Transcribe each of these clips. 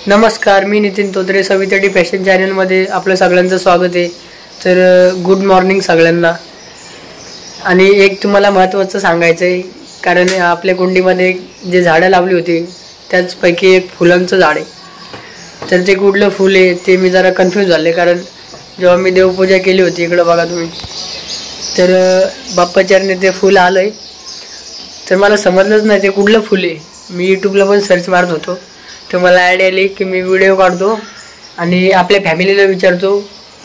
नमस्कार, मी नितीन तोत्रे, सवितडी फॅशन चॅनलमध्ये आपलं सगळ्यांचं स्वागत आहे. तर गुड मॉर्निंग सगळ्यांना. आणि एक तुम्हाला महत्त्वाचं सांगायचं आहे, कारण आपल्या कुंडीमध्ये जे झाडं लावली होती त्याचपैकी एक फुलांचं झाड आहे. तर ते कुठलं फूल आहे ते मी जरा कन्फ्यूज झाले, कारण जेव्हा मी देवपूजा केली होती, इकडं बघा तुम्ही, तर बाप्पाचरणी ते फूल आलं आहे. तर मला समजलंच नाही ते कुठलं फूल आहे. मी यूट्यूबला पण सर्च मारत होतो, तर मला आयडिया आली की मी व्हिडिओ काढतो आणि आपल्या फॅमिलीला विचारतो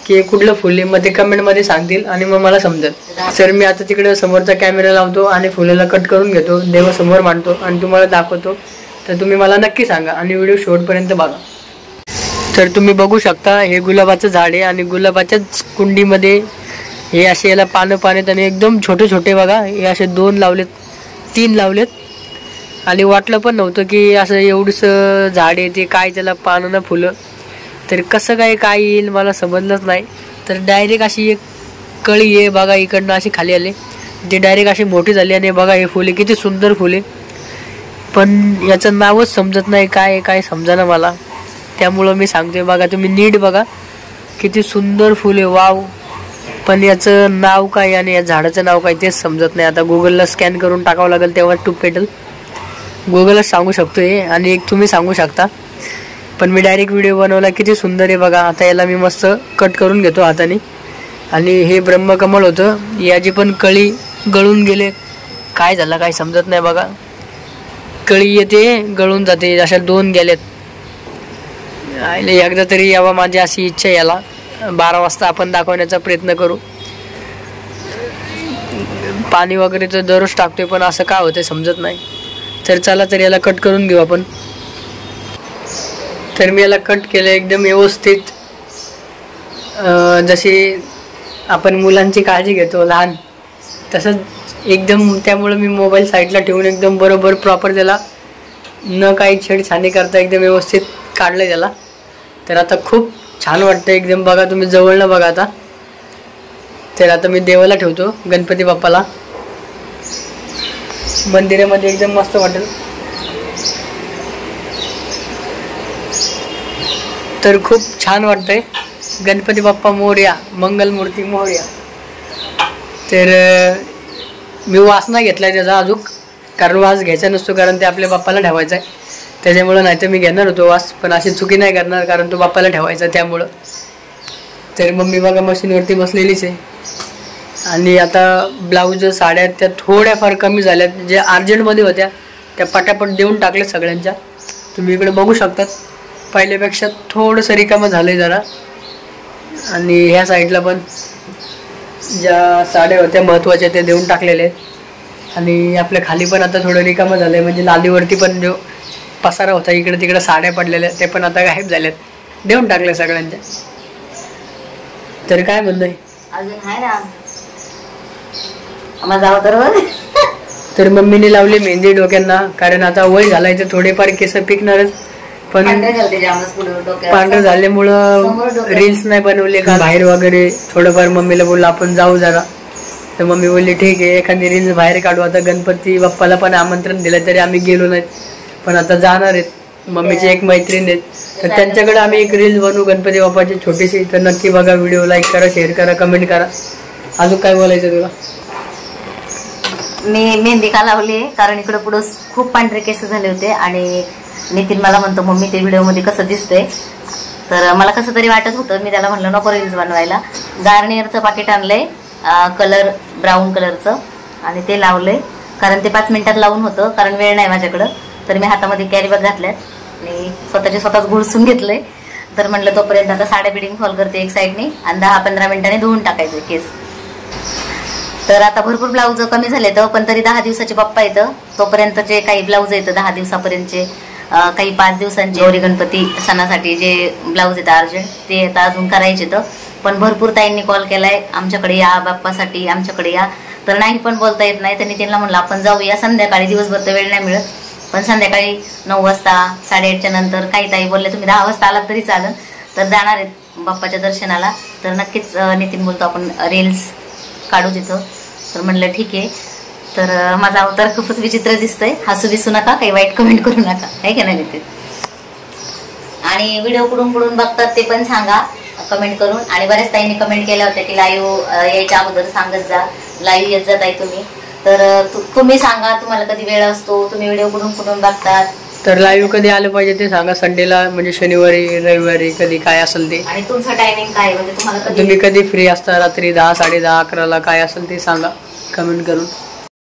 की कुठलं फुल आहे, मग ते कमेंटमध्ये सांगतील आणि मग मला समजेल. तर मी आता तिकडे समोरचा कॅमेरा लावतो आणि फुलाला कट करून घेतो, देवासमोर मांडतो आणि तुम्हाला दाखवतो. तर तुम्ही मला नक्की सांगा आणि व्हिडिओ शेवटपर्यंत बघा. तर तुम्ही बघू शकता, हे गुलाबाचं झाड आहे आणि गुलाबाच्याच कुंडीमध्ये हे असे याला पानं पाण्यात आणि एकदम छोटे छोटे बघा, हे असे 2 लावलेत, 3 लावलेत. आणि वाटलं पण नव्हतं की असं एवढंसं झाड आहे, ते काय त्याला पानं ना फुलं, तर कसं काय येईल मला समजलंच नाही. तर डायरेक्ट अशी एक कळी आहे बघा, इकडनं अशी खाली आले, ते डायरेक्ट अशी मोठी झाली. आणि बघा हे फुले किती सुंदर फुले, पण याचं नावच समजत नाही काय समजा ना मला. त्यामुळं मी सांगतोय, बघा तुम्ही नीट बघा किती सुंदर फुले, वाव. पण याचं नाव काय आणि या झाडाचं नाव काय तेच समजत नाही. आता गुगलला स्कॅन करून टाकावं लागेल, तेव्हा टूप पेटेल. गुगलच सांगू शकतो हे, आणि एक तुम्ही सांगू शकता, पण मी डायरेक्ट व्हिडिओ बनवला. किती सुंदर आहे बघा. आता याला मी मस्त कट करून घेतो हाताने. आणि हे ब्रह्मकमळ होतं, याची पण कळी गळून गेले, काय झालं काय समजत नाही बघा. कळी येते गळून जाते, अशा 2 गेल्यात. एकदा तरी यावा, माझी अशी इच्छा. याला 12 वाजता आपण दाखवण्याचा प्रयत्न करू. पाणी वगैरे तर दररोज टाकतोय, पण असं का होतं समजत नाही. तर चला, तर याला कट करून घेऊ आपण. तर मी याला कट केलं एकदम व्यवस्थित, जशी आपण मुलांची काळजी घेतो लहान, तसंच एकदम. त्यामुळं मी मोबाईल साईडला ठेवून एकदम बरोबर प्रॉपर त्याला न काही छेडछाणी करता एकदम व्यवस्थित काढलं त्याला. तर आता खूप छान वाटतं एकदम. बघा तुम्ही जवळनं बघा आता. तर आता मी देवाला ठेवतो, गणपती बाप्पाला, मंदिरामध्ये एकदम मस्त वाटेल. तर खूप छान वाटतंय. गणपती बाप्पा मोरया, मंगलमूर्ती मोरया. तर मी वास नाही घेतलाय त्याचा अजून, कारण वास घ्यायचा नसतो, कारण ते आपल्या बाप्पाला ठेवायचा आहे. त्याच्यामुळं नाही तर मी घेणार होतो वास, पण अशी चुकी नाही करणार, कारण तो बाप्पाला ठेवायचा त्यामुळं. तर मम्मी बघा मशीनवरती बसलेलीच आहे. आणि आता ब्लाऊज साड्या त्या थोड्याफार कमी झाल्यात, जे अर्जंटमध्ये होत्या त्या पटापट देऊन टाकल्या सगळ्यांच्या. तुम्ही इकडे बघू शकतात, पहिल्यापेक्षा थोडंसं रिकामं झालं आहे जरा. आणि ह्या साईडला पण ज्या साड्या होत्या महत्त्वाच्या त्या देऊन टाकलेल्या आहेत. आणि आपल्या खाली पण आता थोडं रिकामं झालं आहे, म्हणजे लादीवरती पण जो पसारा होता इकडे तिकडे साड्या पडलेल्या ते पण आता गायब झाल्यात, देऊन टाकल्या सगळ्यांच्या. तर काय म्हणतोय अजून आहे ना माझा बरोबर. तर मम्मीने लावले मेहंदी डोक्यांना, कारण आता वय झालाय तर थोडेफार केस पिकणारच, पण पांढरे झाल्यामुळं रील्स नाही बनवले का बाहेर वगैरे. थोडंफार मम्मीला बोललं आपण जाऊ जरा, तर मम्मी बोलली ठीक आहे, एखादी रील्स बाहेर काढू. आता गणपती बाप्पाला पण आमंत्रण दिलं तरी आम्ही गेलो नाहीत, पण आता जाणार आहेत. मम्मीची एक मैत्रीण आहेत, तर त्यांच्याकडे आम्ही एक रील्स बनवू गणपती बाप्पाची छोटीशी. तर नक्की बघा व्हिडिओ, लाईक करा, शेअर करा, कमेंट करा. अजून काय बोलायचं तुला? मी मेहंदी का लावली, कारण इकडे पुढं खूप पांढरे केस झाले होते. आणि नितीन मला म्हणतो मम्मी ते व्हिडिओमध्ये कसं दिसतंय, तर मला कसं तरी वाटत होतं. मी त्याला म्हणलं नको रील्स बनवायला. गार्नियरचं पाकिट आणलंय कलर ब्राऊन कलरचं, आणि ते लावलंय, कारण ते 5 मिनिटात लावून होतं, कारण वेळ नाही माझ्याकडं. तर मी हातामध्ये कॅरी बॅग घातल्यात आणि स्वतःच घुळसून घेतलंय. तर म्हणलं तोपर्यंत आता साड्या बिडिंग फॉल करते एक साईडने, आणि 10-15 मिनिटांनी धुवून टाकायचे केस. तर आता भरपूर ब्लाऊज कमी झाले तर, पण तरी 10 दिवसाचे बाप्पा येतं, तोपर्यंतचे काही ब्लाऊज येतं 10 दिवसापर्यंतचे, काही 5 दिवसांचे गौरी गणपती सणासाठी जे ब्लाऊज येतं अर्जंट, ते आता अजून करायचे. तर पण भरपूर ताईंनी कॉल केलाय, आमच्याकडे या बाप्पासाठी, आमच्याकडे या. तर नाही पण बोलता येत नाही. तर नितीनला म्हणलं आपण जाऊया संध्याकाळी, दिवसभर तर वेळ नाही मिळत, पण संध्याकाळी 9 वाजता 8:30च्या नंतर. काही ताई बोलले तुम्ही 10 वाजता आलात तरी चालेल. तर जाणार आहेत बाप्पाच्या दर्शनाला, तर नक्कीच नितीन बोलतो आपण रील्स काढू तिथं. तर म्हणलं ठीक आहे. तर माझा अवतार खूपच विचित्र दिसतोय, हसू बिसू नका, काही वाईट कमेंट करू नका, आहे की नाही नितीन? आणि व्हिडिओ कुठून कुठून बघतात ते पण सांगा कमेंट करून. आणि बऱ्याच ताईंनी कमेंट केल्या होत्या की लाईव्ह यायच्या अगोदर सांगत जा, लाईव्ह येत जात आहे तुम्ही. तर तुम्ही सांगा तुम्हाला कधी वेळ असतो, तुम्ही व्हिडिओ कुठून कुठून बघतात. तर लाईव्ह कधी आलं पाहिजे ते सांगा, संडेला म्हणजे शनिवारी रविवारी कधी काय असेल ते. आणि तुमचं टायमिंग काय म्हणजे तुम्हाला तुम्ही कधी फ्री असता, रात्री 10, 10:30, 11ला काय असेल ते सांगा कमेंट करून.